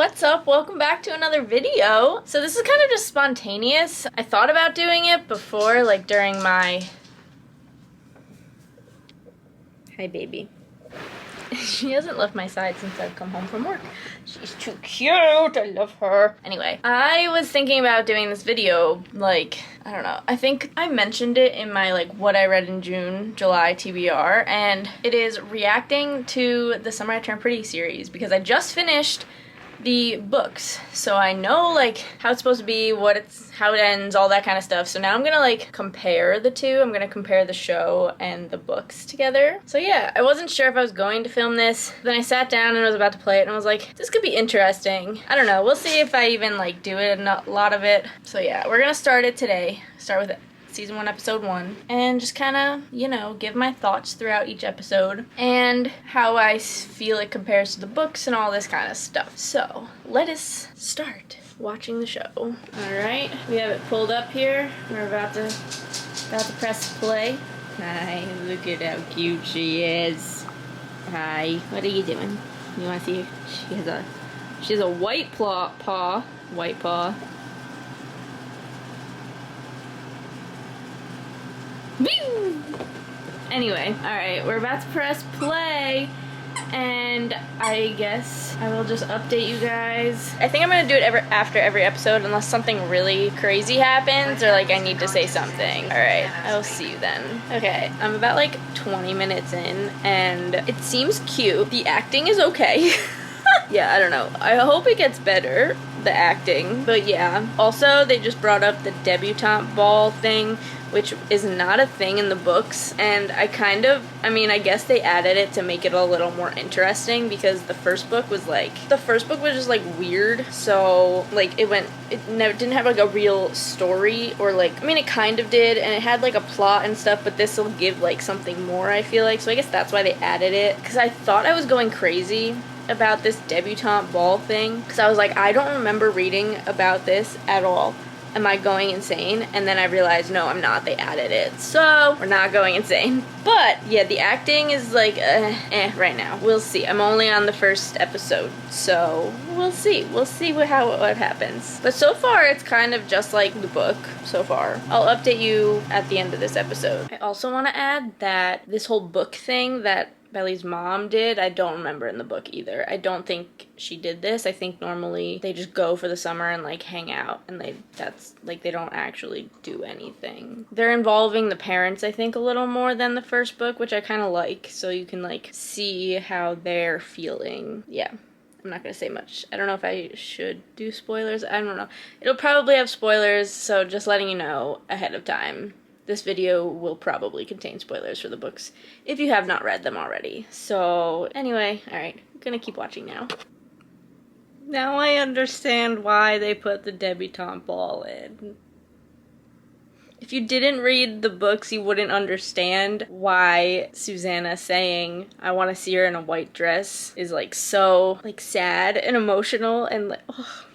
what's up? Welcome back to another video. So this is kind of just spontaneous. I thought about doing it before, like during my... Hi, baby. She hasn't left my side since I've come home from work. She's too cute. I love her. Anyway, I was thinking about doing this video, like, I don't know. I think I mentioned it in my, like, what I read in June, July TBR, and it is reacting to the Summer I Turned Pretty series because I just finished the books, so I know like how it's supposed to be, how it ends, all that kind of stuff. So now I'm gonna like compare the two. I'm gonna compare the show and the books together. So yeah, I wasn't sure if I was going to film this. Then I sat down and was about to play it and I was like, this could be interesting. I don't know, we'll see if I even like do it, a lot of it. So yeah, we're gonna start it today. Start with it. Season 1, Episode 1, and just kind of, you know, give my thoughts throughout each episode and how I feel it compares to the books and all this kind of stuff. So, let us start watching the show. Alright, we have it pulled up here. We're about to press play. Hi, look at how cute she is. Hi, what are you doing? You want to see her? She has a white paw. White paw. Anyway, alright, we're about to press play, and I guess I will just update you guys. I think I'm gonna do it after every episode unless something really crazy happens or like I need to say something. Alright, I will see you then. Okay, I'm about like 20 minutes in, and it seems cute. The acting is okay. Yeah, I don't know. I hope it gets better, the acting. But yeah. Also, they just brought up the debutante ball thing, which is not a thing in the books. And I guess they added it to make it a little more interesting because the first book was just like weird. So, like, it didn't have like a real story or like, I mean, it kind of did, and it had like a plot and stuff, but this will give like something more, I feel like. So I guess that's why they added it. Because I thought I was going crazy about this debutante ball thing, because I was like, I don't remember reading about this at all. Am I going insane? And then I realized, no, I'm not. They added it. So, we're not going insane. But, yeah, the acting is like, right now. We'll see. I'm only on the first episode, so we'll see. We'll see what happens. But so far, it's kind of just like the book so far. I'll update you at the end of this episode. I also want to add that this whole book thing that Belly's mom did, I don't remember in the book either. I don't think she did this. I think normally they just go for the summer and like hang out, and they don't actually do anything. They're involving the parents, I think, a little more than the first book, which I kind of like, so you can like see how they're feeling. Yeah. I'm not gonna say much. I don't know if I should do spoilers. I don't know. It'll probably have spoilers, so just letting you know ahead of time. This video will probably contain spoilers for the books if you have not read them already. So, anyway, alright, I'm gonna keep watching now. Now I understand why they put the debutante ball in. If you didn't read the books, you wouldn't understand why Susanna saying, I want to see her in a white dress, is like so, like, sad and emotional and like, oh.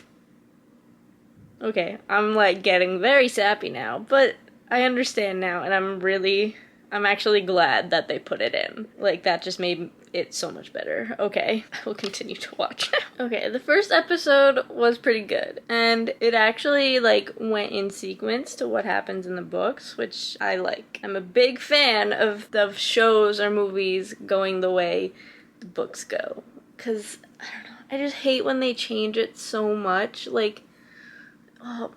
Okay, I'm like getting very sappy now, but I understand now, and I'm actually glad that they put it in. Like, that just made it so much better. Okay, I will continue to watch now. Okay, the first episode was pretty good, and it actually, like, went in sequence to what happens in the books, which I like. I'm a big fan of shows or movies going the way the books go, because, I don't know, I just hate when they change it so much, like,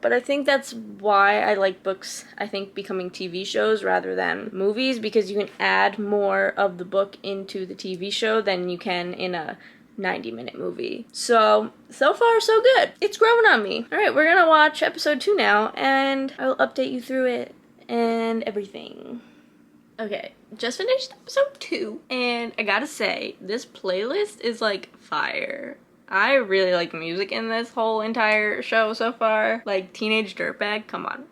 but I think that's why I like books, I think, becoming TV shows rather than movies, because you can add more of the book into the TV show than you can in a 90-minute movie. So far, so good. It's growing on me. Alright, we're gonna watch episode 2 now, and I'll update you through it and everything. Okay, just finished episode 2, and I gotta say, this playlist is like fire. I really like the music in this whole entire show so far. Like, Teenage Dirtbag, come on.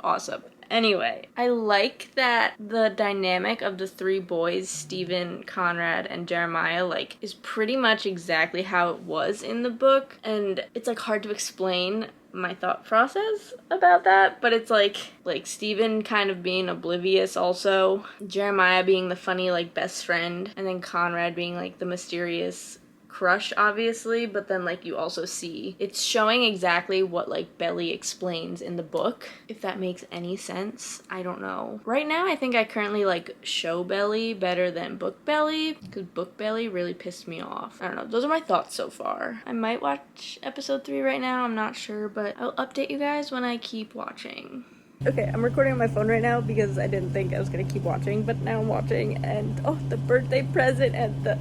Awesome. Anyway, I like that the dynamic of the three boys, Stephen, Conrad, and Jeremiah, like, is pretty much exactly how it was in the book. And it's, like, hard to explain my thought process about that, but it's like Stephen kind of being oblivious also, Jeremiah being the funny, like, best friend, and then Conrad being, like, the mysterious crush, obviously, but then, like, you also see it's showing exactly what, like, Belly explains in the book, if that makes any sense. I don't know. Right now, I think I currently like show Belly better than book Belly, because book Belly really pissed me off. I don't know. Those are my thoughts so far. I might watch episode 3 right now. I'm not sure, but I'll update you guys when I keep watching. Okay, I'm recording on my phone right now because I didn't think I was gonna keep watching, but now I'm watching, and oh, the birthday present and the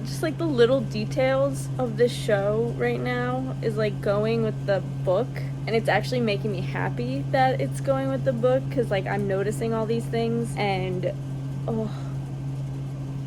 just like the little details of this show right now is like going with the book, and it's actually making me happy that it's going with the book, because like I'm noticing all these things, and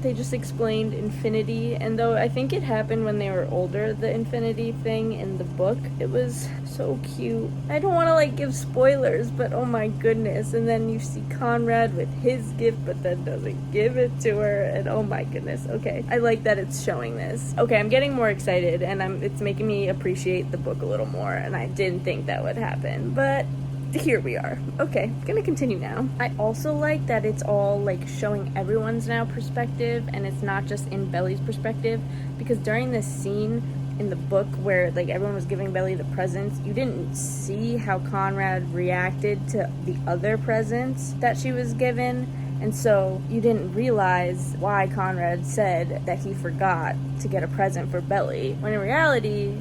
they just explained infinity, and though I think it happened when they were older, the infinity thing in the book, it was so cute. I don't want to like give spoilers, but oh my goodness. And then you see Conrad with his gift, but then doesn't give it to her, and oh my goodness. Okay, I like that it's showing this. Okay, I'm getting more excited, and it's making me appreciate the book a little more, and I didn't think that would happen, but here we are. Okay, gonna continue now. I also like that it's all like showing everyone's now perspective, and it's not just in Belly's perspective, because during this scene in the book where like everyone was giving Belly the presents, you didn't see how Conrad reacted to the other presents that she was given, and so you didn't realize why Conrad said that he forgot to get a present for Belly, when in reality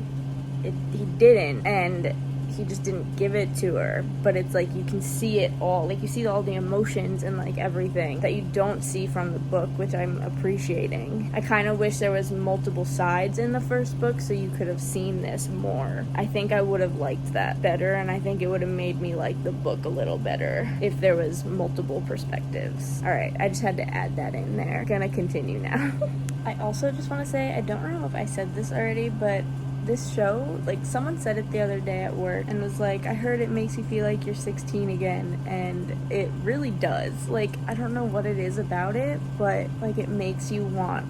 he didn't, and he just didn't give it to her. But it's like you can see it all, like you see all the emotions and like everything that you don't see from the book, which I'm appreciating. I kind of wish there was multiple sides in the first book so you could have seen this more. I think I would have liked that better, and I think it would have made me like the book a little better if there was multiple perspectives. All right, I just had to add that in there. Gonna continue now. I also just want to say, I don't know if I said this already, but this show, like someone said it the other day at work and was like, I heard it makes you feel like you're 16 again, and it really does. Like, I don't know what it is about it, but like it makes you want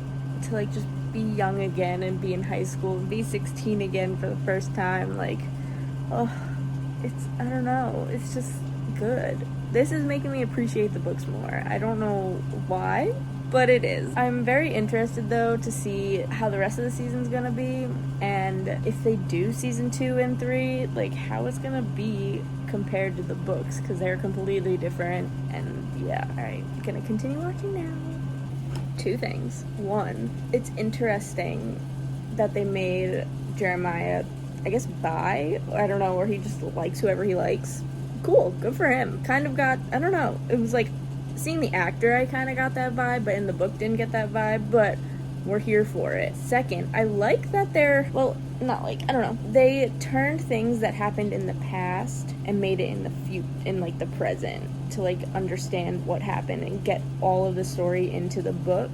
to like just be young again and be in high school and be 16 again for the first time. Like, I don't know, it's just good. This is making me appreciate the books more. I don't know why, but it is. I'm very interested though to see how the rest of the season's gonna be, and if they do season 2 and 3, like how it's gonna be compared to the books, because they're completely different. And yeah, alright, gonna continue watching now. 2 things. 1, it's interesting that they made Jeremiah, I guess, bi. I don't know, or he just likes whoever he likes. Cool, good for him. Kind of got, I don't know, it was like, seeing the actor, I kind of got that vibe, but in the book didn't get that vibe, but we're here for it. 2nd, I like that they're, well, not like, I don't know, they turned things that happened in the past and made it in the present, to like understand what happened and get all of the story into the book,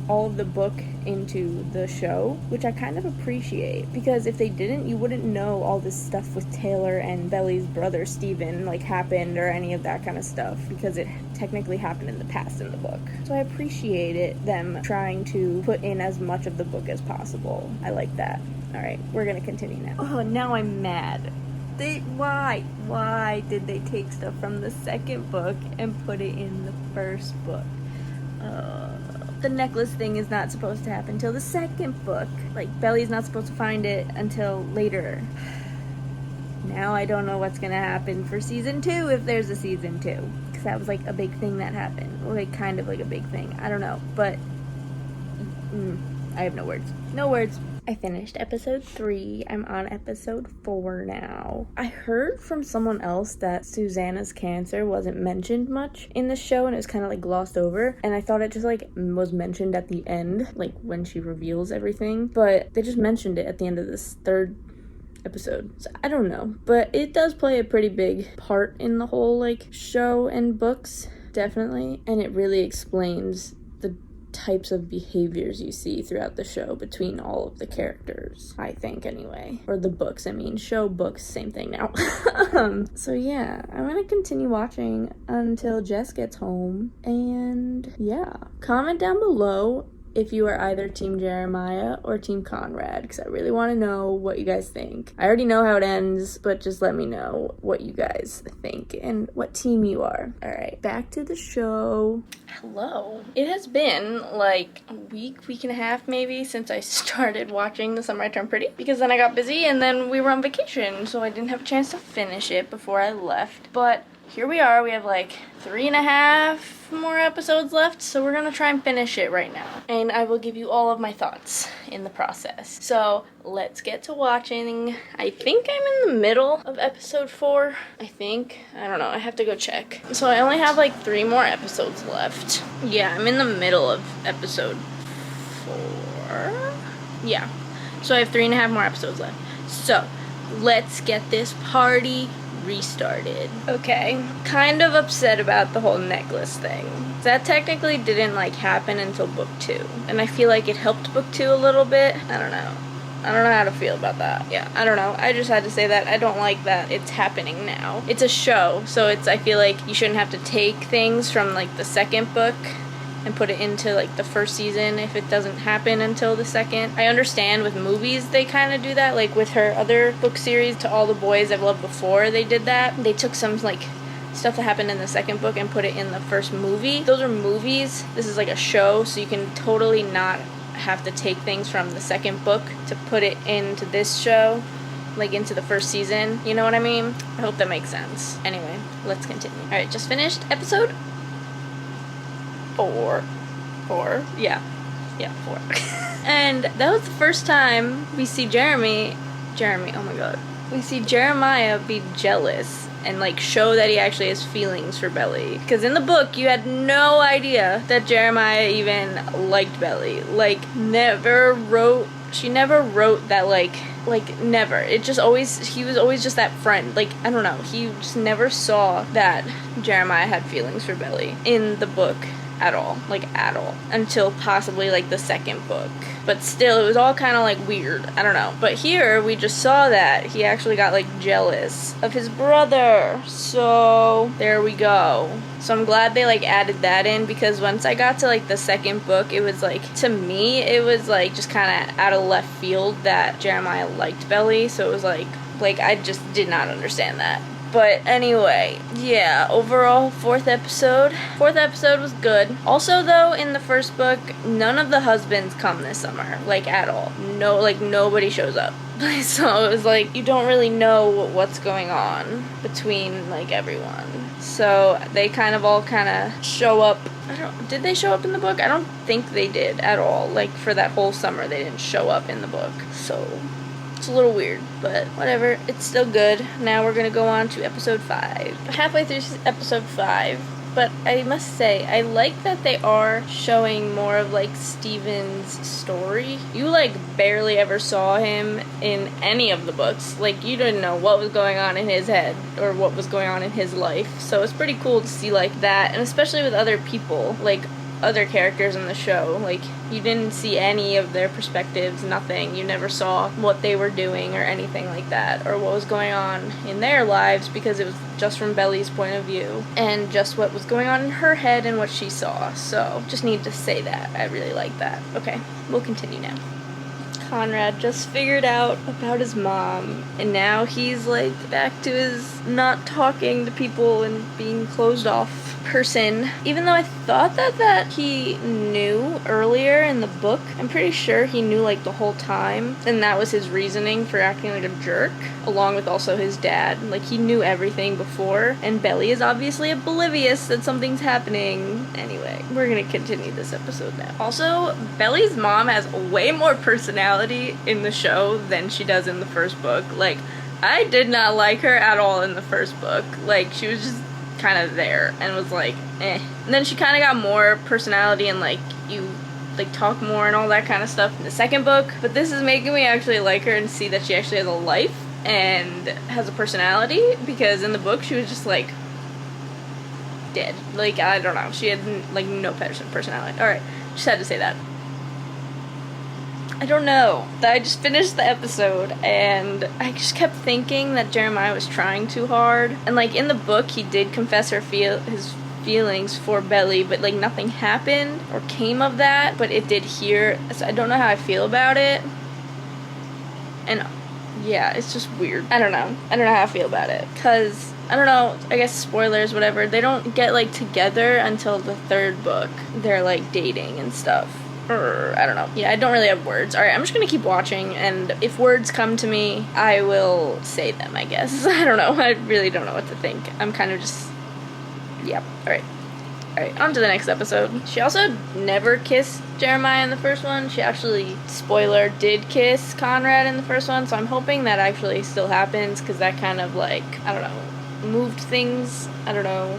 all of the book into the show, which I kind of appreciate, because if they didn't, you wouldn't know all this stuff with Taylor and Belly's brother Steven like happened, or any of that kind of stuff, because it technically happened in the past in the book. So I appreciated them trying to put in as much of the book as possible. I like that. Alright, we're gonna continue now. Oh, now I'm mad. Why did they take stuff from the 2nd book and put it in the 1st book? The necklace thing is not supposed to happen till the 2nd book. Like, Belly's not supposed to find it until later. Now I don't know what's gonna happen for season 2, if there's a season 2. Because that was like a big thing that happened. Or like kind of like a big thing. I don't know. But I have no words. No words. I finished episode 3. I'm on episode 4 now. I heard from someone else that Susanna's cancer wasn't mentioned much in the show, and it was kind of like glossed over, and I thought it just like was mentioned at the end, like when she reveals everything, but they just mentioned it at the end of this 3rd episode. So I don't know, but it does play a pretty big part in the whole like show and books, definitely, and it really explains the types of behaviors you see throughout the show between all of the characters, I think, anyway. Or the books, I mean. Show, books, same thing now. So yeah, I'm gonna continue watching until Jess gets home, and yeah. Comment down below if you are either Team Jeremiah or Team Conrad, because I really want to know what you guys think. I already know how it ends, but just let me know what you guys think and what team you are. All right, back to the show. Hello. It has been like a week and a half maybe since I started watching The Summer I Turned Pretty, because then I got busy and then we were on vacation, so I didn't have a chance to finish it before I left. But here we are. We have like 3.5 more episodes left, so we're gonna try and finish it right now. And I will give you all of my thoughts in the process. So let's get to watching. I think I'm in the middle of episode 4. I don't know. I have to go check. So I only have like 3 more episodes left. Yeah, I'm in the middle of episode 4. Yeah. So I have 3.5 more episodes left. So let's get this party restarted. Okay, kind of upset about the whole necklace thing. That technically didn't like happen until book 2, and I feel like it helped book 2 a little bit. I don't know how to feel about that. Yeah, I don't know. I just had to say that. I don't like that it's happening now. It's a show, so I feel like you shouldn't have to take things from like the second book and put it into like the first season if it doesn't happen until the second. I understand with movies they kind of do that, like with her other book series, To All the Boys I've Loved Before, they did that. They took some like stuff that happened in the second book and put it in the first movie. Those are movies. This is like a show, so you can totally not have to take things from the second book to put it into this show, like into the first season. You know what I mean? I hope that makes sense. Anyway, let's continue. Alright, just finished episode 4. 4? Yeah, 4. And that was the first time we see Jeremy, oh my god. We see Jeremiah be jealous and like show that he actually has feelings for Belly. Because in the book, you had no idea that Jeremiah even liked Belly. Like, she never wrote that like never. It just always, he was always just that friend. Like, I don't know, he just never saw that Jeremiah had feelings for Belly in the book. At all, until possibly like the second book. But still, it was all kind of like weird. I don't know. But here, we just saw that he actually got like jealous of his brother. So there we go. So I'm glad they like added that in, because once I got to like the second book, it was like, to me, it was like just kind of out of left field that Jeremiah liked Belly. So it was like I just did not understand that. But anyway, yeah, overall, 4th episode was good. Also, though, in the first book, none of the husbands come this summer, like, at all. No, like, nobody shows up. So it was like, you don't really know what's going on between, like, everyone. So they kind of show up. Did they show up in the book? I don't think they did at all. Like, for that whole summer, they didn't show up in the book. So it's a little weird, but whatever. It's still good. Now we're gonna go on to episode 5. Halfway through episode 5, but I must say, I like that they are showing more of like Steven's story. You like barely ever saw him in any of the books. Like, you didn't know what was going on in his head or what was going on in his life. So it's pretty cool to see like that, and especially with other people, like other characters in the show. Like, you didn't see any of their perspectives, nothing. You never saw what they were doing or anything like that, or what was going on in their lives, because it was just from Belly's point of view and just what was going on in her head and what she saw. So just need to say that. I really like that. Okay, we'll continue now. Conrad just figured out about his mom, and now he's like back to his not talking to people and being closed off person. Even though I thought that he knew earlier in the book, I'm pretty sure he knew like the whole time, and that was his reasoning for acting like a jerk, along with also his dad. Like, he knew everything before, and Belly is obviously oblivious that something's happening. Anyway, we're gonna continue this episode now. Also, Belly's mom has way more personality in the show than she does in the first book. Like, I did not like her at all in the first book. Like, she was just kind of there and was like, eh. And then she kind of got more personality and like, you like talk more and all that kind of stuff in the second book. But this is making me actually like her and see that she actually has a life and has a personality, because in the book she was just like dead. Like, I don't know, she had like no personality. Alright, just had to say that. I don't know. I just finished the episode, and I just kept thinking that Jeremiah was trying too hard. And, like, in the book, he did confess his feelings for Belly, but like nothing happened or came of that, but it did here. So I don't know how I feel about it. And yeah, it's just weird. I don't know how I feel about it, because I don't know, I guess spoilers, whatever, they don't get like together until the third book. They're like dating and stuff. Or I don't know. Yeah, I don't really have words. Alright, I'm just gonna keep watching, and if words come to me, I will say them, I guess. I don't know. I really don't know what to think. I'm kind of just, yeah. Alright, on to the next episode. She also never kissed Jeremiah in the first one. She actually, spoiler, did kiss Conrad in the first one, so I'm hoping that actually still happens, because that kind of like, I don't know, moved things. I don't know.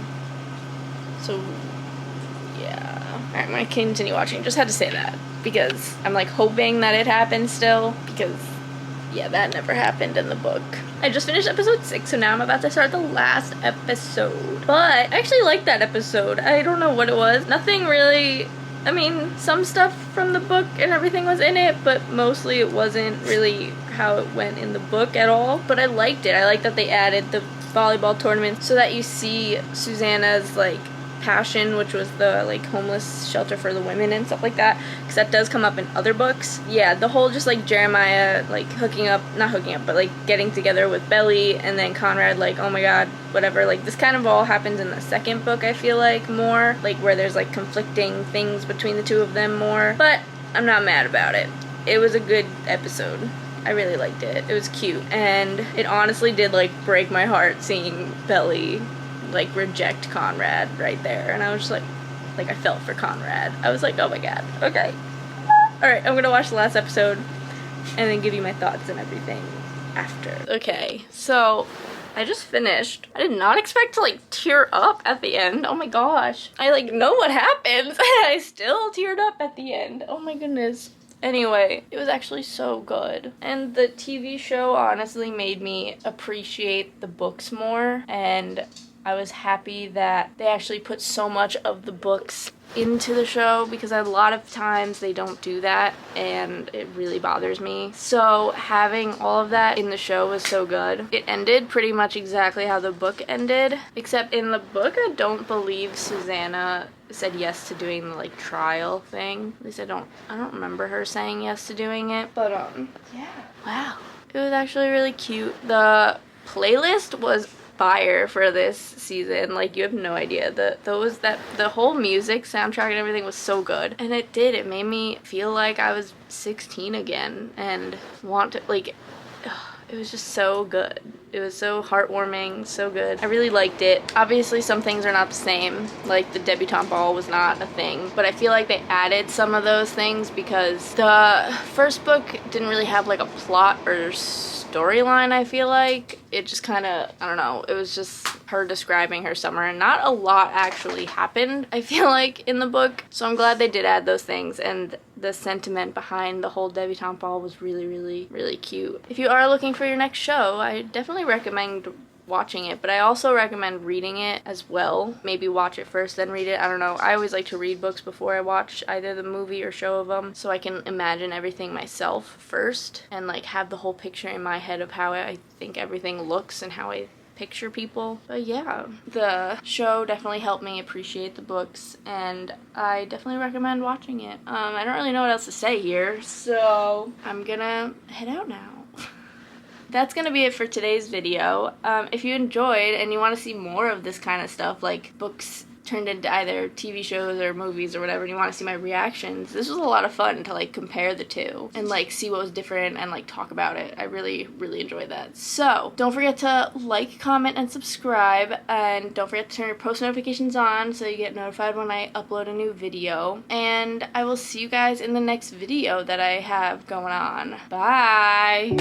So yeah. Alright, I'm gonna continue watching. Just had to say that, because I'm like hoping that it happens still, because yeah, that never happened in the book. I just finished episode 6, so now I'm about to start the last episode. But I actually liked that episode. I don't know what it was. Nothing really, I mean, some stuff from the book and everything was in it, but mostly it wasn't really how it went in the book at all. But I liked it. I like that they added the volleyball tournament so that you see Susanna's like passion, which was the like homeless shelter for the women and stuff like that, because that does come up in other books. Yeah, the whole just like Jeremiah like not hooking up, but like getting together with Belly, and then Conrad like, oh my god, whatever, like this kind of all happens in the second book, I feel like, more like where there's like conflicting things between the two of them more. But I'm not mad about it. It was a good episode. I really liked it. It was cute, and it honestly did like break my heart seeing Belly like reject Conrad right there, and I was just like I felt for Conrad. I was like, oh my god, okay. Alright, I'm gonna watch the last episode and then give you my thoughts and everything after. Okay, so I just finished. I did not expect to like tear up at the end. Oh my gosh. I like know what happens. I still teared up at the end. Oh my goodness. Anyway, it was actually so good. And the TV show honestly made me appreciate the books more, and I was happy that they actually put so much of the books into the show, because a lot of times they don't do that, and it really bothers me. So having all of that in the show was so good. It ended pretty much exactly how the book ended, except in the book I don't believe Susanna said yes to doing the like trial thing. At least I don't remember her saying yes to doing it. But yeah. Wow. It was actually really cute. The playlist was fire for this season. Like, you have no idea. The whole music, soundtrack, and everything was so good. And it made me feel like I was 16 again and want to, like, it was just so good. It was so heartwarming, so good. I really liked it. Obviously, some things are not the same. Like, the debutante ball was not a thing. But I feel like they added some of those things because the first book didn't really have, like, a plot or storyline, I feel like. It just kind of, I don't know, it was just her describing her summer, and not a lot actually happened, I feel like, in the book. So I'm glad they did add those things, and the sentiment behind the whole debutante ball was really, really, really cute. If you are looking for your next show, I definitely recommend watching it, but I also recommend reading it as well. Maybe watch it first, then read it. I don't know. I always like to read books before I watch either the movie or show of them, so I can imagine everything myself first and like have the whole picture in my head of how I think everything looks and how I picture people. But yeah, the show definitely helped me appreciate the books, and I definitely recommend watching it. I don't really know what else to say here, so I'm gonna head out now. That's gonna be it for today's video. If you enjoyed and you want to see more of this kind of stuff, like books turned into either TV shows or movies or whatever, and you want to see my reactions, this was a lot of fun to like compare the two and like see what was different and like talk about it. I really, really enjoyed that. So don't forget to like, comment, and subscribe, and don't forget to turn your post notifications on so you get notified when I upload a new video. And I will see you guys in the next video that I have going on. Bye!